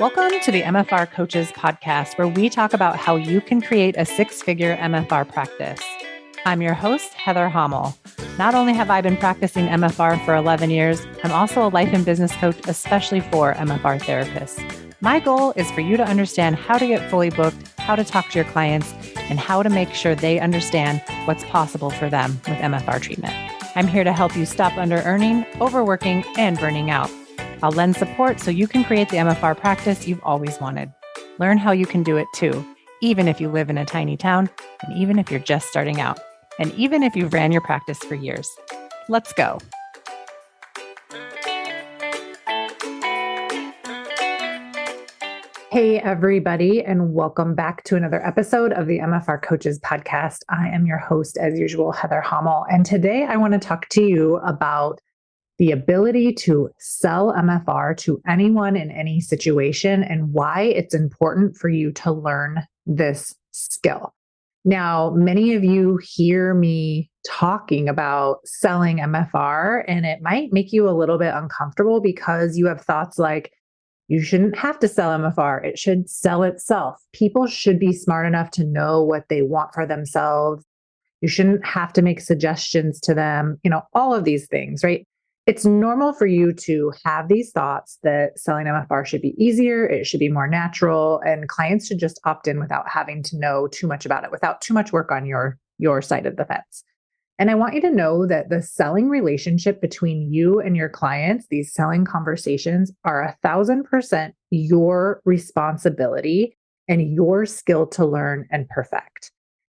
Welcome to the MFR Coaches podcast, where we talk about how you can create a six-figure MFR practice. I'm your host, Heather Hommel. Not only have I been practicing MFR for 11 years, I'm also a life and business coach, especially for MFR therapists. My goal is for you to understand how to get fully booked, how to talk to your clients, and how to make sure they understand what's possible for them with MFR treatment. I'm here to help you stop under-earning, overworking, and burning out. I'll lend support so you can create the MFR practice you've always wanted. Learn how you can do it too, even if you live in a tiny town, and even if you're just starting out, and even if you've ran your practice for years. Let's go. Hey, everybody, and welcome back to another episode of the MFR Coaches podcast. I am your host, as usual, Heather Hommel, and today I want to talk to you about the ability to sell MFR to anyone in any situation and why it's important for you to learn this skill. Now, many of you hear me talking about selling MFR, and it might make you a little bit uncomfortable because you have thoughts like, you shouldn't have to sell MFR. It should sell itself. People should be smart enough to know what they want for themselves. You shouldn't have to make suggestions to them, all of these things, right? It's normal for you to have these thoughts that selling MFR should be easier, it should be more natural, and clients should just opt in without having to know too much about it, without too much work on your side of the fence. And I want you to know that the selling relationship between you and your clients, these selling conversations, are 1,000% your responsibility and your skill to learn and perfect.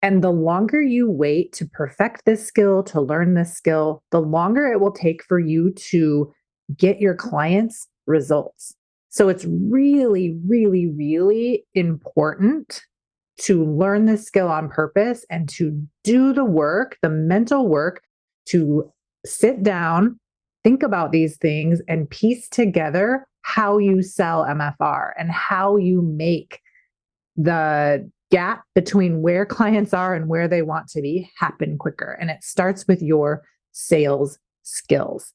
And the longer you wait to perfect this skill, to learn this skill, the longer it will take for you to get your clients results. So it's really, really, really important to learn this skill on purpose and to do the work, the mental work, to sit down, think about these things, and piece together how you sell MFR and how you make the gap between where clients are and where they want to be happen quicker. And it starts with your sales skills.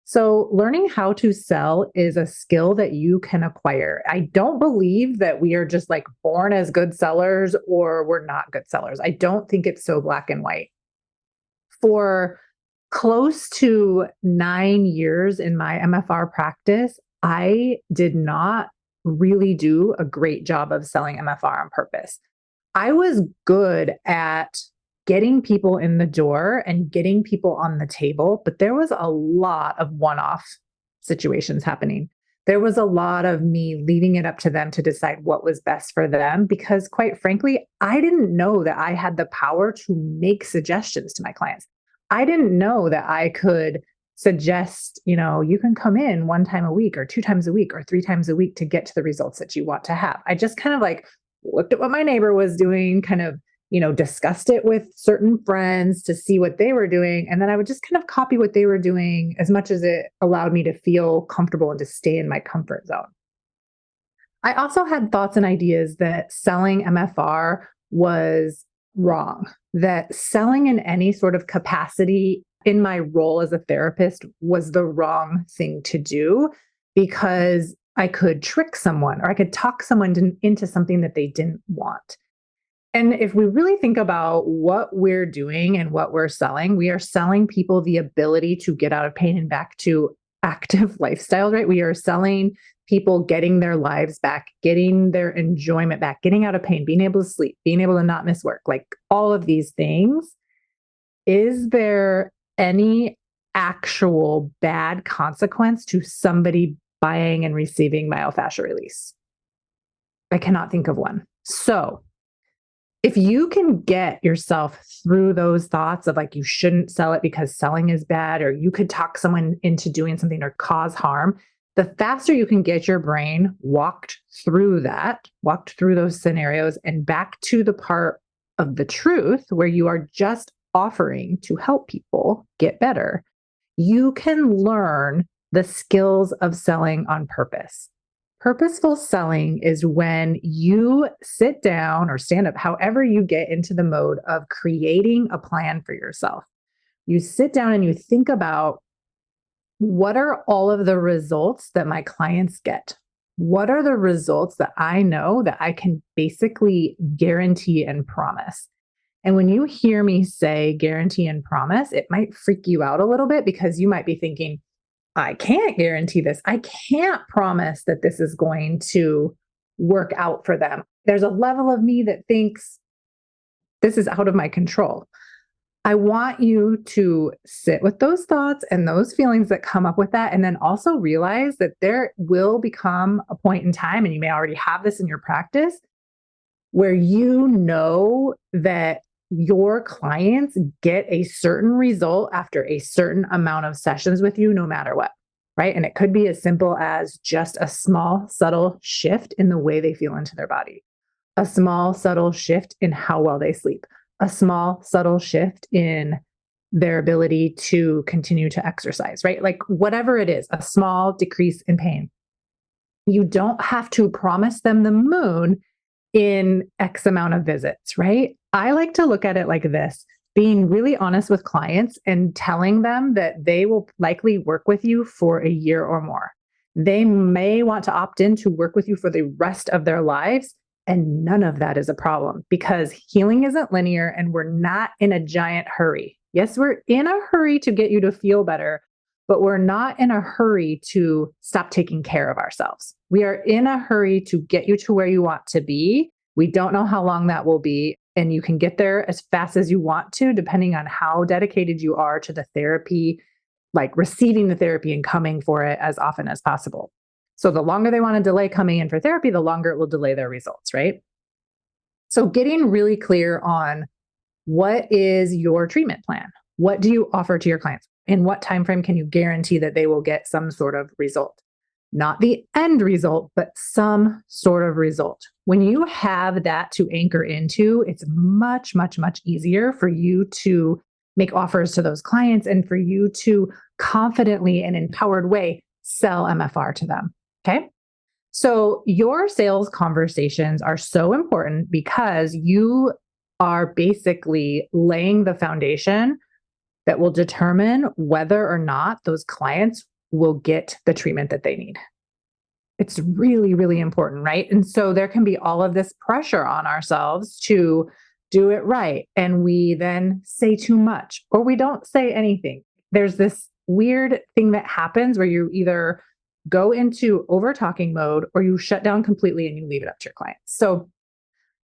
So learning how to sell is a skill that you can acquire. I don't believe that we are just like born as good sellers or we're not good sellers. I don't think it's so black and white. For close to 9 years in my MFR practice, I did not really do a great job of selling MFR on purpose. I was good at getting people in the door and getting people on the table, but there was a lot of one-off situations happening. There was a lot of me leaving it up to them to decide what was best for them because, quite frankly, I didn't know that I had the power to make suggestions to my clients. I didn't know that I could suggest, you can come in 1 time a week or 2 times a week or 3 times a week to get to the results that you want to have. I just kind of looked at what my neighbor was doing, kind of, discussed it with certain friends to see what they were doing. And then I would just kind of copy what they were doing as much as it allowed me to feel comfortable and to stay in my comfort zone. I also had thoughts and ideas that selling MFR was wrong, that selling in any sort of capacity in my role as a therapist was the wrong thing to do because I could trick someone or I could talk someone into something that they didn't want. And if we really think about what we're doing and what we're selling, we are selling people the ability to get out of pain and back to active lifestyles, right? We are selling people getting their lives back, getting their enjoyment back, getting out of pain, being able to sleep, being able to not miss work, like all of these things. Is there any actual bad consequence to somebody buying and receiving Myofascial Release? I cannot think of one. So if you can get yourself through those thoughts of you shouldn't sell it because selling is bad, or you could talk someone into doing something or cause harm, the faster you can get your brain walked through those scenarios and back to the part of the truth where you are just offering to help people get better, you can learn the skills of selling on purpose. Purposeful selling is when you sit down or stand up, however you get into the mode of creating a plan for yourself. You sit down and you think about what are all of the results that my clients get? What are the results that I know that I can basically guarantee and promise? And when you hear me say guarantee and promise, it might freak you out a little bit because you might be thinking, I can't guarantee this. I can't promise that this is going to work out for them. There's a level of me that thinks this is out of my control. I want you to sit with those thoughts and those feelings that come up with that. And then also realize that there will become a point in time, and you may already have this in your practice, where you know that your clients get a certain result after a certain amount of sessions with you, no matter what, right? And it could be as simple as just a small, subtle shift in the way they feel into their body, a small, subtle shift in how well they sleep, a small, subtle shift in their ability to continue to exercise, right? Like whatever it is, a small decrease in pain. You don't have to promise them the moon in X amount of visits, right? I like to look at it like this, being really honest with clients and telling them that they will likely work with you for a year or more. They may want to opt in to work with you for the rest of their lives. And none of that is a problem because healing isn't linear and we're not in a giant hurry. Yes, we're in a hurry to get you to feel better, but we're not in a hurry to stop taking care of ourselves. We are in a hurry to get you to where you want to be. We don't know how long that will be. And you can get there as fast as you want to, depending on how dedicated you are to the therapy, like receiving the therapy and coming for it as often as possible. So the longer they want to delay coming in for therapy, the longer it will delay their results, right? So getting really clear on what is your treatment plan? What do you offer to your clients? In what time frame can you guarantee that they will get some sort of result? Not the end result, but some sort of result. When you have that to anchor into, it's much, much, much easier for you to make offers to those clients and for you to confidently and empowered way sell MFR to them. Okay. So your sales conversations are so important because you are basically laying the foundation that will determine whether or not those clients will get the treatment that they need. It's really, really important, right? And so there can be all of this pressure on ourselves to do it right. And we then say too much or we don't say anything. There's this weird thing that happens where you either go into over talking mode or you shut down completely and you leave it up to your clients. So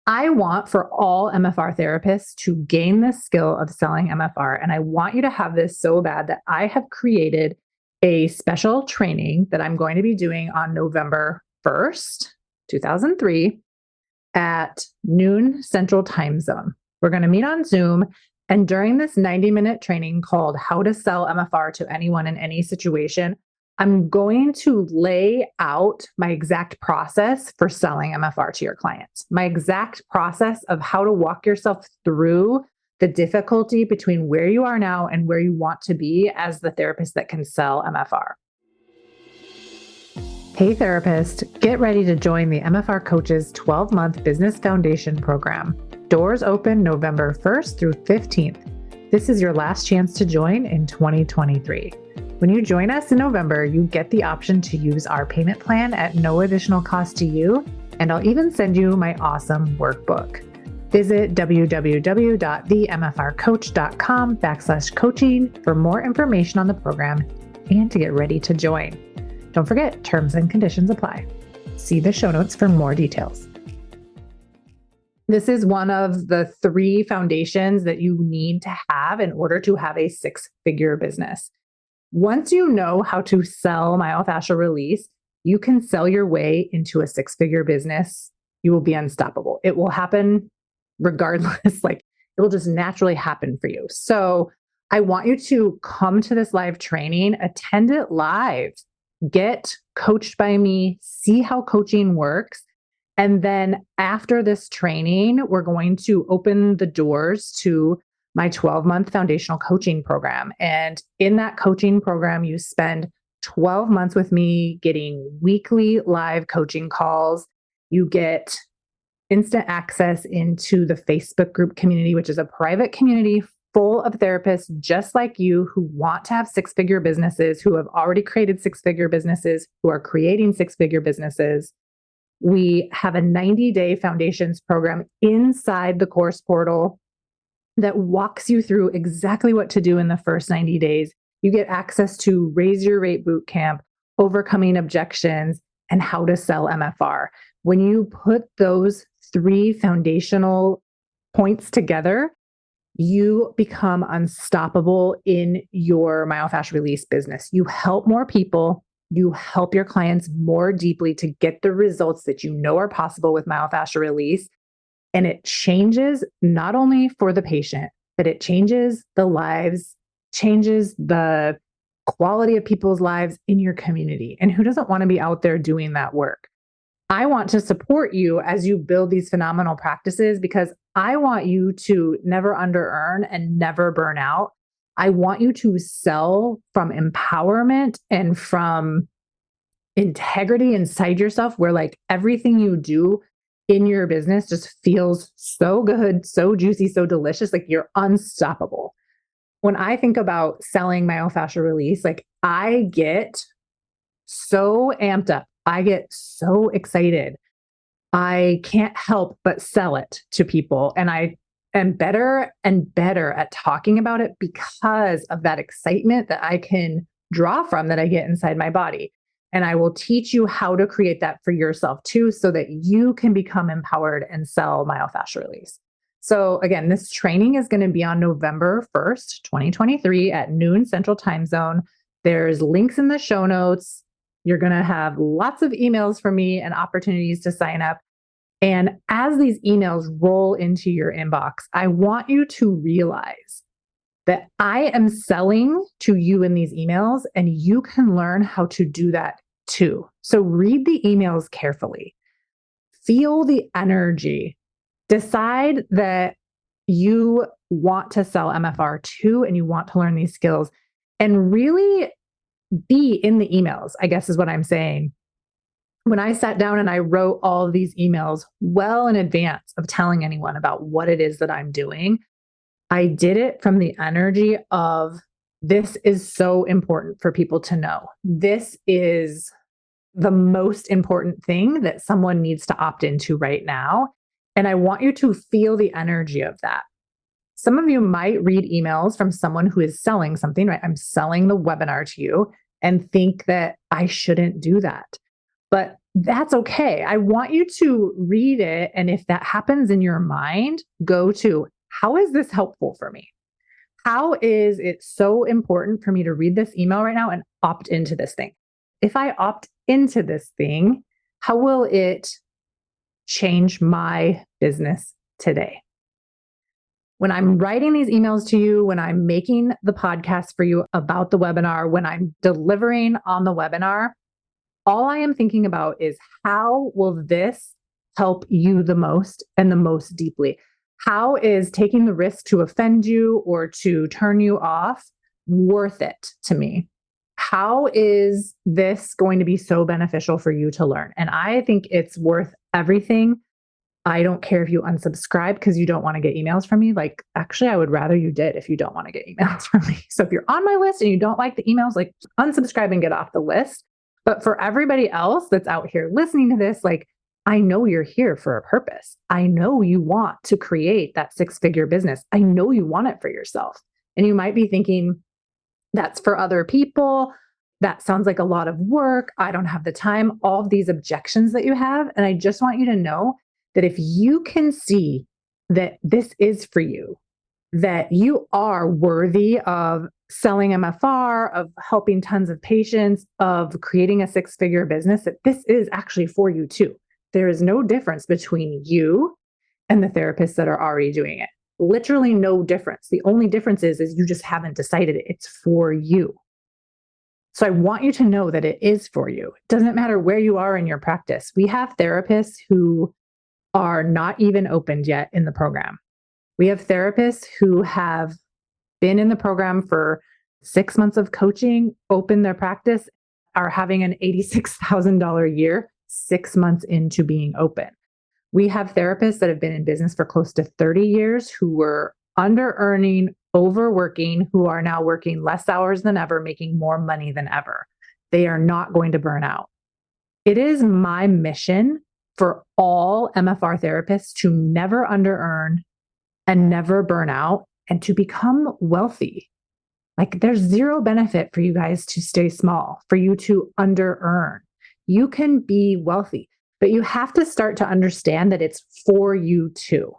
I want for all MFR therapists to gain this skill of selling MFR. And I want you to have this so bad that I have created a special training that I'm going to be doing on November 1st, 2003 at noon Central Time Zone. We're going to meet on Zoom. And during this 90-minute training called How to Sell MFR to Anyone in Any Situation, I'm going to lay out my exact process for selling MFR to your clients, my exact process of how to walk yourself through the difficulty between where you are now and where you want to be as the therapist that can sell MFR. Hey therapist, get ready to join the MFR Coaches 12-month Business Foundation program. Doors open November 1st through 15th. This is your last chance to join in 2023. When you join us in November, you get the option to use our payment plan at no additional cost to you, and I'll even send you my awesome workbook. Visit www.themfrcoach.com/coaching for more information on the program and to get ready to join. Don't forget, terms and conditions apply. See the show notes for more details. This is one of the 3 foundations that you need to have in order to have a 6-figure business. Once you know how to sell Myofascial Release, you can sell your way into a 6-figure business. You will be unstoppable. It will happen regardless. Like it will just naturally happen for you. So I want you to come to this live training, attend it live, get coached by me, see how coaching works. And then after this training, we're going to open the doors to my 12-month foundational coaching program. And in that coaching program, you spend 12 months with me getting weekly live coaching calls. You get instant access into the Facebook group community, which is a private community full of therapists just like you who want to have six-figure businesses, who have already created six-figure businesses, who are creating six-figure businesses. We have a 90-day foundations program inside the course portal that walks you through exactly what to do in the first 90 days. You get access to Raise Your Rate Bootcamp, Overcoming Objections, and How to Sell MFR. When you put those three foundational points together, you become unstoppable in your myofascial release business. You help more people. You help your clients more deeply to get the results that you know are possible with myofascial release. And it changes not only for the patient, but it changes the lives, changes the quality of people's lives in your community. And who doesn't want to be out there doing that work? I want to support you as you build these phenomenal practices because I want you to never under earn and never burn out. I want you to sell from empowerment and from integrity inside yourself, where like everything you do in your business just feels so good, so juicy, so delicious, like you're unstoppable. When I think about selling myofascial release, like I get so amped up. I get so excited. I can't help but sell it to people. And I am better and better at talking about it because of that excitement that I can draw from that I get inside my body. And I will teach you how to create that for yourself too, so that you can become empowered and sell myofascial release. So again, this training is going to be on November 1st, 2023 at noon Central Time Zone. There's links in the show notes. You're going to have lots of emails from me and opportunities to sign up. And as these emails roll into your inbox, I want you to realize that I am selling to you in these emails, and you can learn how to do that too. So read the emails carefully, feel the energy, decide that you want to sell MFR too, and you want to learn these skills, and really be in the emails, I guess is what I'm saying. When I sat down and I wrote all of these emails well in advance of telling anyone about what it is that I'm doing, I did it from the energy of this is so important for people to know. This is the most important thing that someone needs to opt into right now. And I want you to feel the energy of that. Some of you might read emails from someone who is selling something, right? I'm selling the webinar to you, and think that I shouldn't do that. But that's okay. I want you to read it. And if that happens in your mind, go to, how is this helpful for me? How is it so important for me to read this email right now and opt into this thing? If I opt into this thing, how will it change my business today? When I'm writing these emails to you, when I'm making the podcast for you about the webinar, when I'm delivering on the webinar, all I am thinking about is how will this help you the most and the most deeply? How is taking the risk to offend you or to turn you off worth it to me? How is this going to be so beneficial for you to learn? And I think it's worth everything. I don't care if you unsubscribe because you don't want to get emails from me. Like, actually, I would rather you did if you don't want to get emails from me. So if you're on my list and you don't like the emails, like unsubscribe and get off the list. But for everybody else that's out here listening to this, like, I know you're here for a purpose. I know you want to create that six-figure business. I know you want it for yourself. And you might be thinking, that's for other people. That sounds like a lot of work. I don't have the time. All of these objections that you have. And I just want you to know that if you can see that this is for you, that you are worthy of selling MFR, of helping tons of patients, of creating a six-figure business, that this is actually for you too. There is no difference between you and the therapists that are already doing it. Literally no difference. The only difference is you just haven't decided it's for you. So I want you to know that it is for you. It doesn't matter where you are in your practice. We have therapists who are not even opened yet in the program. We have therapists who have been in the program for 6 months of coaching, opened their practice, are having an $86,000 a year, 6 months into being open. We have therapists that have been in business for close to 30 years who were under earning, overworking who are now working less hours than ever, making more money than ever. They are not going to burn out. It is my mission for all MFR therapists to never under-earn and never burn out and to become wealthy. Like there's zero benefit for you guys to stay small, for you to under-earn. You can be wealthy, but you have to start to understand that it's for you too.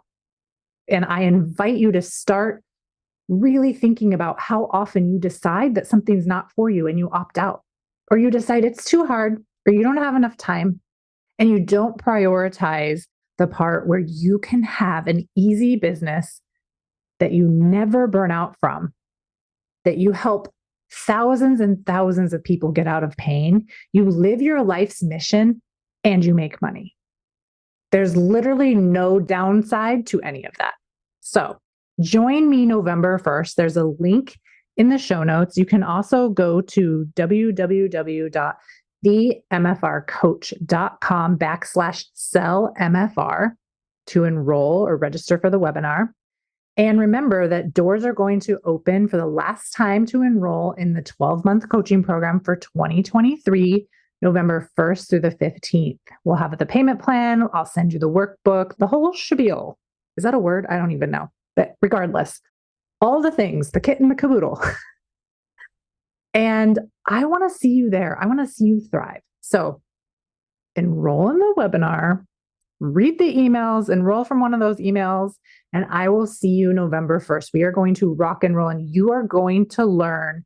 And I invite you to start really thinking about how often you decide that something's not for you and you opt out, or you decide it's too hard, or you don't have enough time, and you don't prioritize the part where you can have an easy business that you never burn out from, that you help thousands and thousands of people get out of pain. You live your life's mission and you make money. There's literally no downside to any of that. So join me November 1st. There's a link in the show notes. You can also go to www.themfrcoach.com/sellmfr to enroll or register for the webinar. And remember that doors are going to open for the last time to enroll in the 12-month coaching program for 2023, November 1st through the 15th. We'll have the payment plan. I'll send you the workbook, the whole spiel. Is that a word? I don't even know. But regardless, all the things, the kit and the caboodle. And I want to see you there. I want to see you thrive. So enroll in the webinar, read the emails, enroll from one of those emails, and I will see you November 1st. We are going to rock and roll, and you are going to learn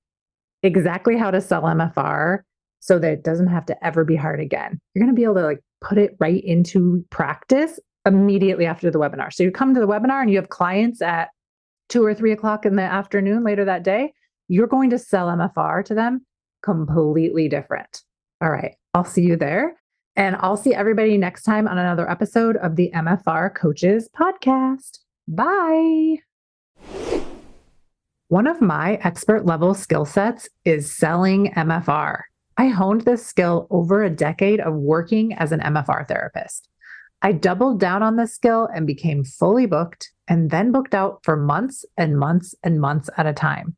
exactly how to sell MFR so that it doesn't have to ever be hard again. You're going to be able to put it right into practice immediately after the webinar. So you come to the webinar and you have clients at 2 or 3 o'clock in the afternoon later that day. You're going to sell MFR to them completely different. All right. I'll see you there. And I'll see everybody next time on another episode of the MFR Coaches Podcast. Bye. One of my expert level skill sets is selling MFR. I honed this skill over a decade of working as an MFR therapist. I doubled down on this skill and became fully booked and then booked out for months and months and months at a time.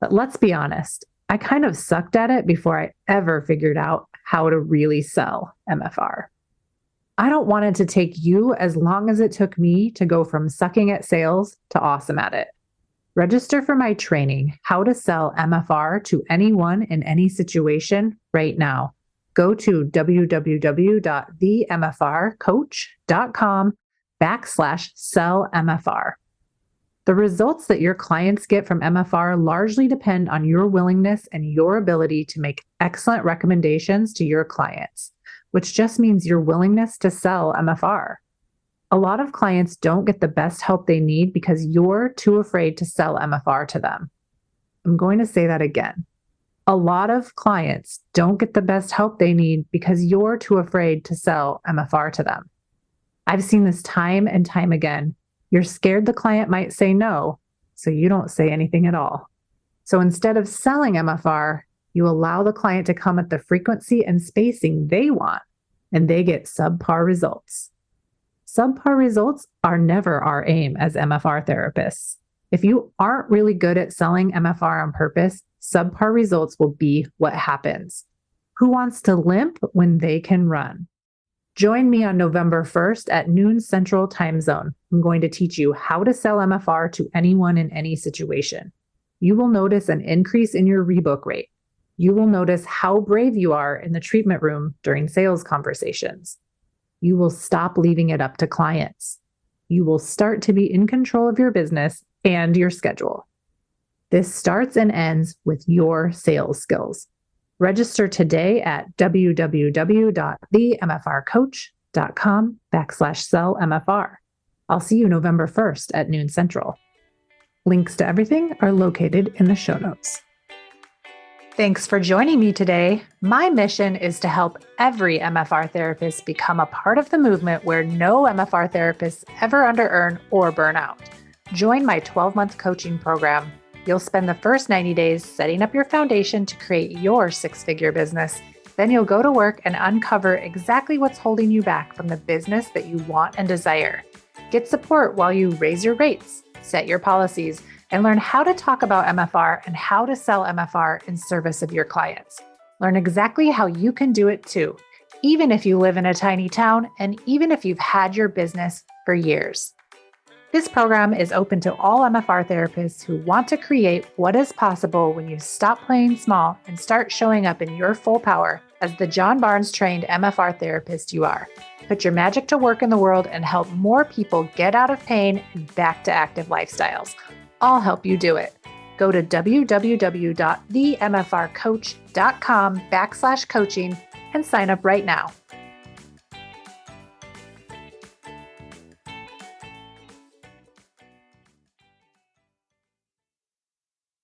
But let's be honest, I kind of sucked at it before I ever figured out how to really sell MFR. I don't want it to take you as long as it took me to go from sucking at sales to awesome at it. Register for my training, How to Sell MFR to Anyone in Any Situation, right now. Go to www.themfrcoach.com/sellmfr. The results that your clients get from MFR largely depend on your willingness and your ability to make excellent recommendations to your clients, which just means your willingness to sell MFR. A lot of clients don't get the best help they need because you're too afraid to sell MFR to them. I'm going to say that again. A lot of clients don't get the best help they need because you're too afraid to sell MFR to them. I've seen this time and time again. You're scared the client might say no, so you don't say anything at all. So instead of selling MFR, you allow the client to come at the frequency and spacing they want, and they get subpar results. Subpar results are never our aim as MFR therapists. If you aren't really good at selling MFR on purpose, subpar results will be what happens. Who wants to limp when they can run? Join me on November 1st at noon Central Time Zone. I'm going to teach you how to sell MFR to anyone in any situation. You will notice an increase in your rebook rate. You will notice how brave you are in the treatment room during sales conversations. You will stop leaving it up to clients. You will start to be in control of your business and your schedule. This starts and ends with your sales skills. Register today at www.themfrcoach.com/sellmfr. I'll see you November 1st at noon Central. Links to everything are located in the show notes. Thanks for joining me today. My mission is to help every MFR therapist become a part of the movement where no MFR therapists ever under-earn or burn out. Join my 12-month coaching program. You'll spend the first 90 days setting up your foundation to create your six-figure business. Then you'll go to work and uncover exactly what's holding you back from the business that you want and desire. Get support while you raise your rates, set your policies, and learn how to talk about MFR and how to sell MFR in service of your clients. Learn exactly how you can do it too, even if you live in a tiny town and even if you've had your business for years. This program is open to all MFR therapists who want to create what is possible when you stop playing small and start showing up in your full power as the John Barnes trained MFR therapist you are. Put your magic to work in the world and help more people get out of pain and back to active lifestyles. I'll help you do it. Go to www.themfrcoach.com/coaching and sign up right now.